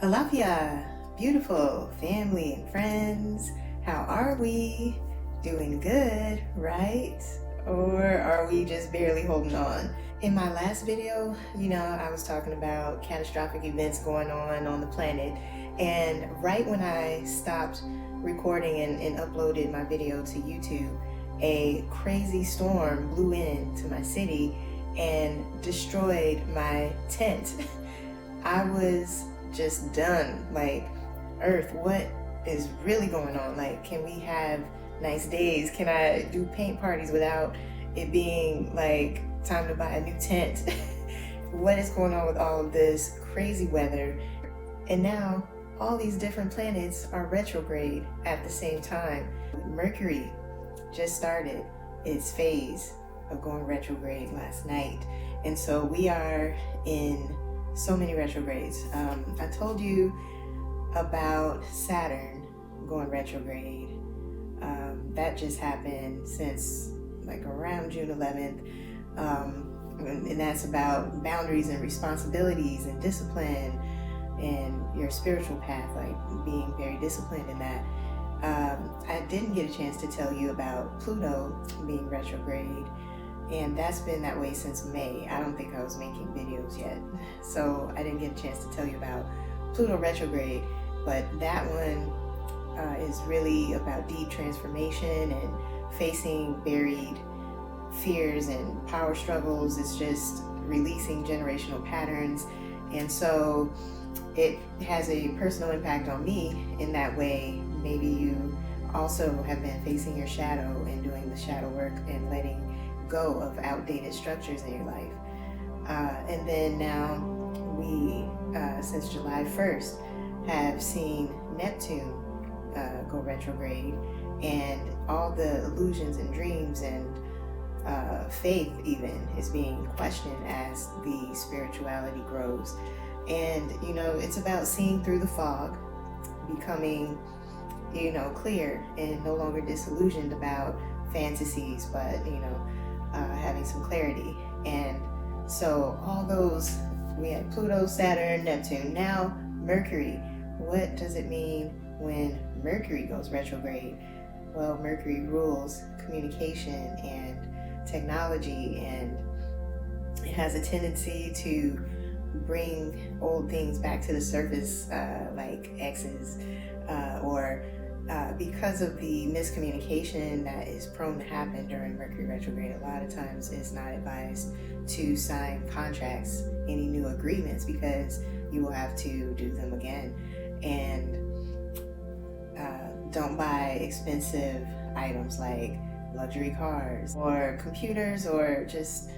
Alafia, beautiful family and friends. How are we? Doing good, right? Or are we just barely holding on? In my last video, I was talking about catastrophic events going on the planet. And right when I stopped recording and uploaded my video to YouTube, a crazy storm blew into my city and destroyed my tent. I was just done. Like, Earth, what is really going on? Like, can we have nice days? Can I do paint parties without it being like time to buy a new tent? What is going on with all of this crazy weather? And now all these different planets are retrograde at the same time. Mercury just started its phase of going retrograde last night, and so we are in so many retrogrades. I told you about Saturn going retrograde. That just happened since like around June 11th. And that's about boundaries and responsibilities and discipline and your spiritual path, like being very disciplined in that. I didn't get a chance to tell you about Pluto being retrograde. And that's been that way since May. I don't think I was making videos yet, so I didn't get a chance to tell you about Pluto retrograde. But that one is really about deep transformation and facing buried fears and power struggles. It's just releasing generational patterns. And so it has a personal impact on me in that way. Maybe you also have been facing your shadow and doing the shadow work and letting go of outdated structures in your life. And then now we, since July 1st, have seen Neptune go retrograde, and all the illusions and dreams and faith even is being questioned as the spirituality grows. And, it's about seeing through the fog, becoming, clear and no longer disillusioned about fantasies, but, having some clarity. And so all those, we had Pluto, Saturn, Neptune, now Mercury. What does it mean when Mercury goes retrograde? Well, Mercury rules communication and technology, and it has a tendency to bring old things back to the surface, like exes, or because of the miscommunication that is prone to happen during Mercury retrograde. A lot of times it's not advised to sign contracts, any new agreements, because you will have to do them again. And don't buy expensive items like luxury cars or computers or just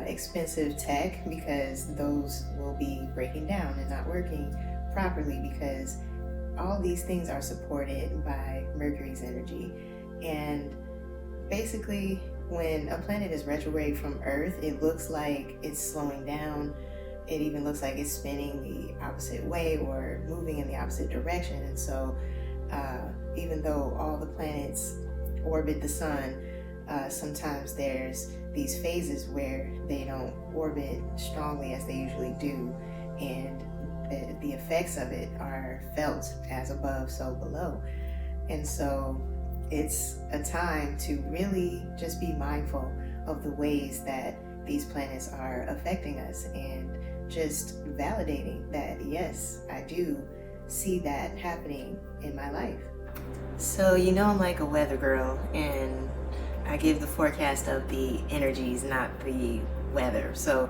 expensive tech, because those will be breaking down and not working properly, because all these things are supported by Mercury's energy. And basically, when a planet is retrograde from Earth, it looks like it's slowing down. It even looks like it's spinning the opposite way or moving in the opposite direction. And so even though all the planets orbit the sun, sometimes there's these phases where they don't orbit strongly as they usually do, and the effects of it are felt as above, so below. And so it's a time to really just be mindful of the ways that these planets are affecting us, and just validating that, yes, I do see that happening in my life. So, I'm like a weather girl, and I give the forecast of the energies, not the weather. So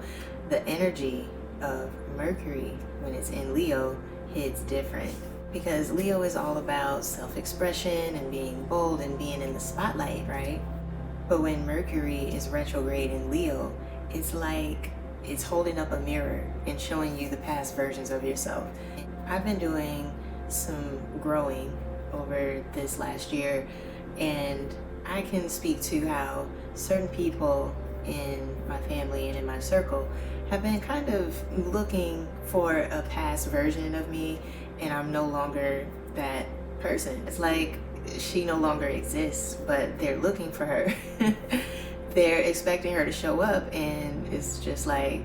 the energy of Mercury when it's in Leo hits different, because Leo is all about self-expression and being bold and being in the spotlight, right? But when Mercury is retrograde in Leo, it's like it's holding up a mirror and showing you the past versions of yourself. I've been doing some growing over this last year, and I can speak to how certain people in my family and in my circle have been kind of looking for a past version of me, and I'm no longer that person. It's like she no longer exists, but they're looking for her. They're expecting her to show up, and it's just like,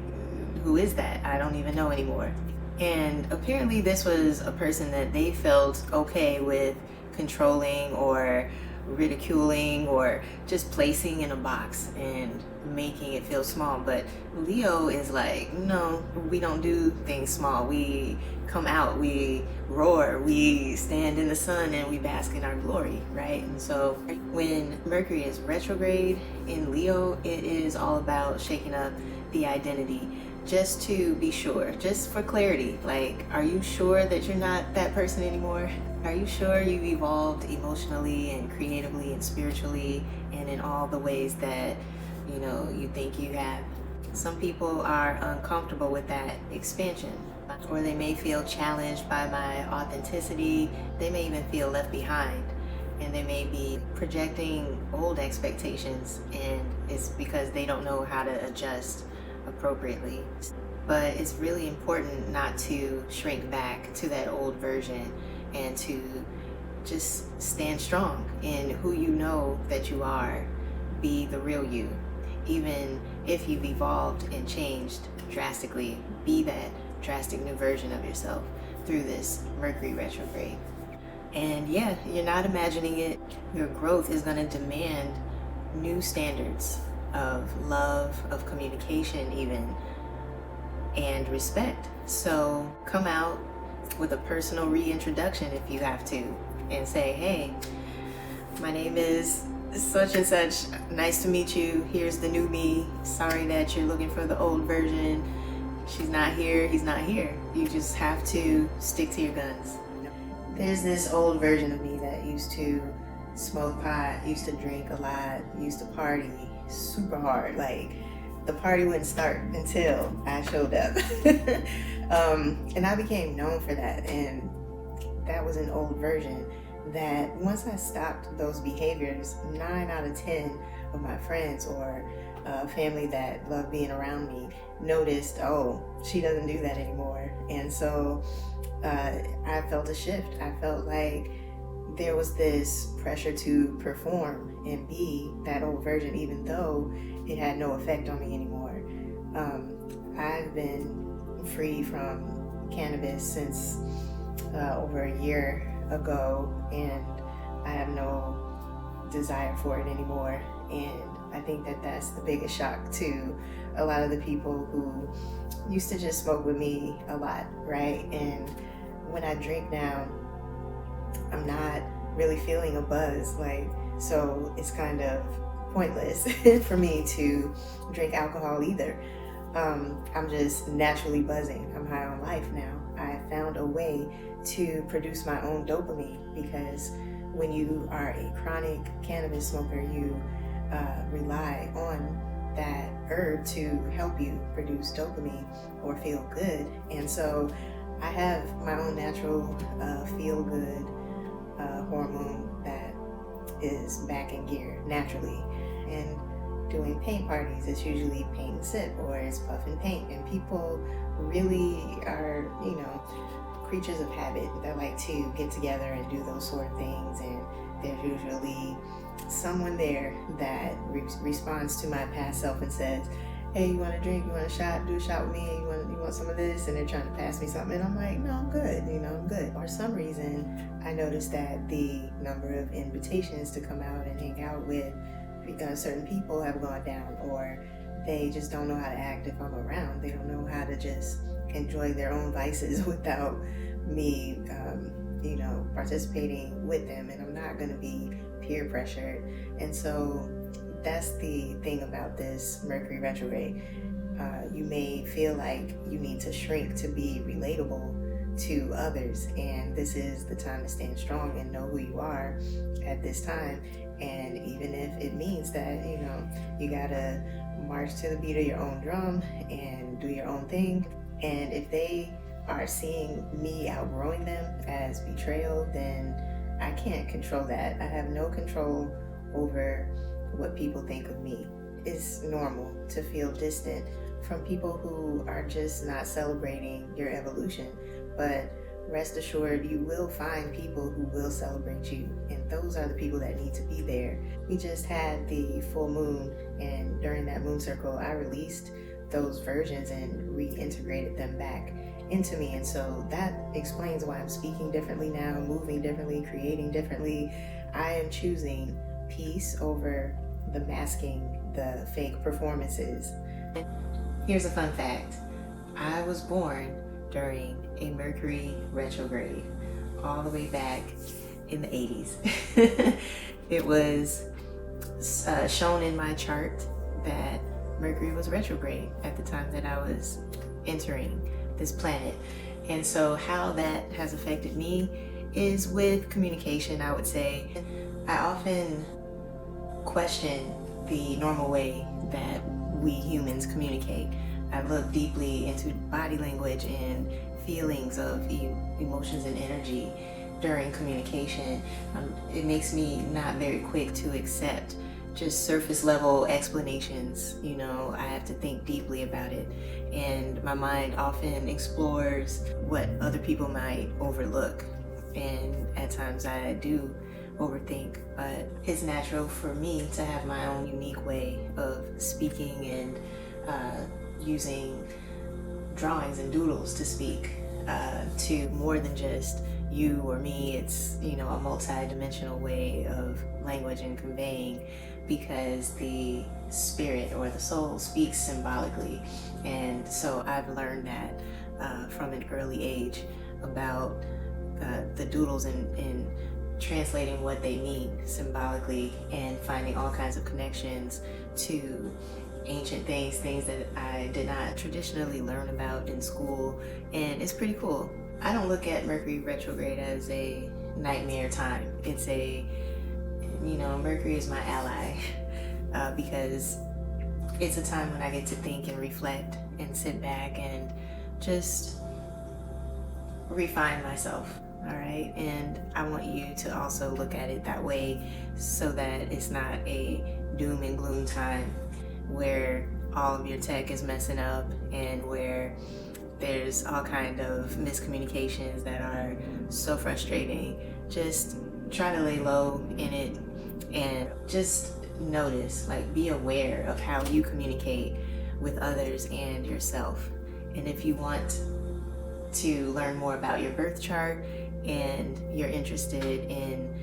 who is that? I don't even know anymore. And apparently this was a person that they felt okay with controlling or ridiculing or just placing in a box and making it feel small. But Leo is like, no, we don't do things small. We come out, we roar, we stand in the sun, and we bask in our glory, right? And so when Mercury is retrograde in Leo, it is all about shaking up the identity. Just to be sure, just for clarity, like, are you sure that you're not that person anymore? Are you sure you've evolved emotionally and creatively and spiritually and in all the ways that, you know, you think you have? Some people are uncomfortable with that expansion, or they may feel challenged by my authenticity. They may even feel left behind, and they may be projecting old expectations, and it's because they don't know how to adjust appropriately. But it's really important not to shrink back to that old version and to just stand strong in who you know that you are. Be the real you. Even if you've evolved and changed drastically, be that drastic new version of yourself through this Mercury retrograde. And yeah, you're not imagining it. Your growth is going to demand new standards of love, of communication even, and respect. So come out with a personal reintroduction if you have to, and say, hey, my name is such and such, nice to meet you, here's the new me, sorry that you're looking for the old version, she's not here, he's not here. You just have to stick to your guns. There's this old version of me that used to smoke pot, used to drink a lot, used to party super hard. Like, the party wouldn't start until I showed up. And I became known for that, and that was an old version that once I stopped those behaviors, 9 out of 10 of my friends or family that loved being around me noticed, oh, she doesn't do that anymore. And so I felt a shift. I felt like there was this pressure to perform and be that old version, even though it had no effect on me anymore. I've been free from cannabis since over a year ago, and I have no desire for it anymore. And I think that that's the biggest shock to a lot of the people who used to just smoke with me a lot, right? And when I drink now, I'm not really feeling a buzz, like, so it's kind of pointless for me to drink alcohol either. I'm just naturally buzzing. I'm high on life now. I found a way to produce my own dopamine, because when you are a chronic cannabis smoker, you rely on that herb to help you produce dopamine or feel good. And so I have my own natural feel good hormone that is back in gear naturally. And doing paint parties, it's usually paint and sip, or it's puff and paint. And people really are, you know, creatures of habit that like to get together and do those sort of things. And there's usually someone there that responds to my past self and says, hey, you want a drink? You want a shot? Do a shot with me? You want some of this? And they're trying to pass me something, and I'm like, no, I'm good. You know, I'm good. For some reason, I noticed that the number of invitations to come out and hang out with certain people have gone down, or they just don't know how to act if I'm around. They don't know how to just enjoy their own vices without me, you know, participating with them. And I'm not going to be peer pressured. And so that's the thing about this Mercury retrograde. You may feel like you need to shrink to be relatable to others, and this is the time to stand strong and know who you are at this time. And even if it means that, you know, you gotta march to the beat of your own drum and do your own thing, and if they are seeing me outgrowing them as betrayal, then I can't control that. I have no control over what people think of me. It's normal to feel distant from people who are just not celebrating your evolution, but rest assured, you will find people who will celebrate you, and those are the people that need to be there. We just had the full moon, and during that moon circle, I released those versions and reintegrated them back. into me. And so that explains why I'm speaking differently now, moving differently, creating differently. I am choosing peace over the masking, the fake performances. Here's a fun fact. I was born during a Mercury retrograde all the way back in the 80s. It was shown in my chart that Mercury was retrograde at the time that I was entering this planet. And so how that has affected me is with communication, I would say. I often question the normal way that we humans communicate. I look deeply into body language and feelings of emotions and energy during communication. It makes me not very quick to accept just surface level explanations. I have to think deeply about it, and my mind often explores what other people might overlook, and at times I do overthink, but it's natural for me to have my own unique way of speaking and using drawings and doodles to speak to more than just you or me. It's a multi-dimensional way of language and conveying, because the spirit or the soul speaks symbolically. And so I've learned that from an early age about the doodles and translating what they mean symbolically, and finding all kinds of connections to ancient things that I did not traditionally learn about in school. And it's pretty cool. I don't look at Mercury retrograde as a nightmare time. It's Mercury is my ally because it's a time when I get to think and reflect and sit back and just refine myself. All right, and I want you to also look at it that way, so that it's not a doom and gloom time where all of your tech is messing up and where there's all kind of miscommunications that are so frustrating. Just try to lay low in it and just notice, be aware of how you communicate with others and yourself. And if you want to learn more about your birth chart and you're interested in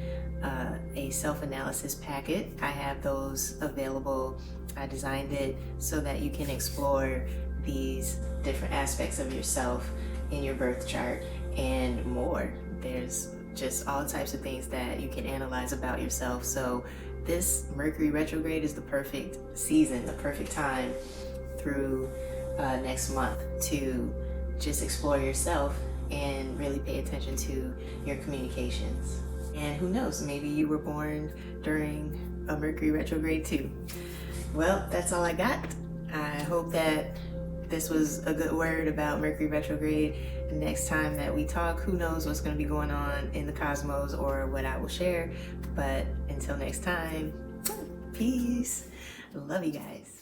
a self-analysis packet, I have those available. I designed it so that you can explore these different aspects of yourself in your birth chart and more. There's just all types of things that you can analyze about yourself. So this Mercury retrograde is the perfect season, the perfect time through next month to just explore yourself and really pay attention to your communications. And who knows, maybe you were born during a Mercury retrograde too. Well, that's all I got. I hope that this was a good word about Mercury retrograde. Next time that we talk, who knows what's going to be going on in the cosmos or what I will share. But until next time, peace. Love you guys.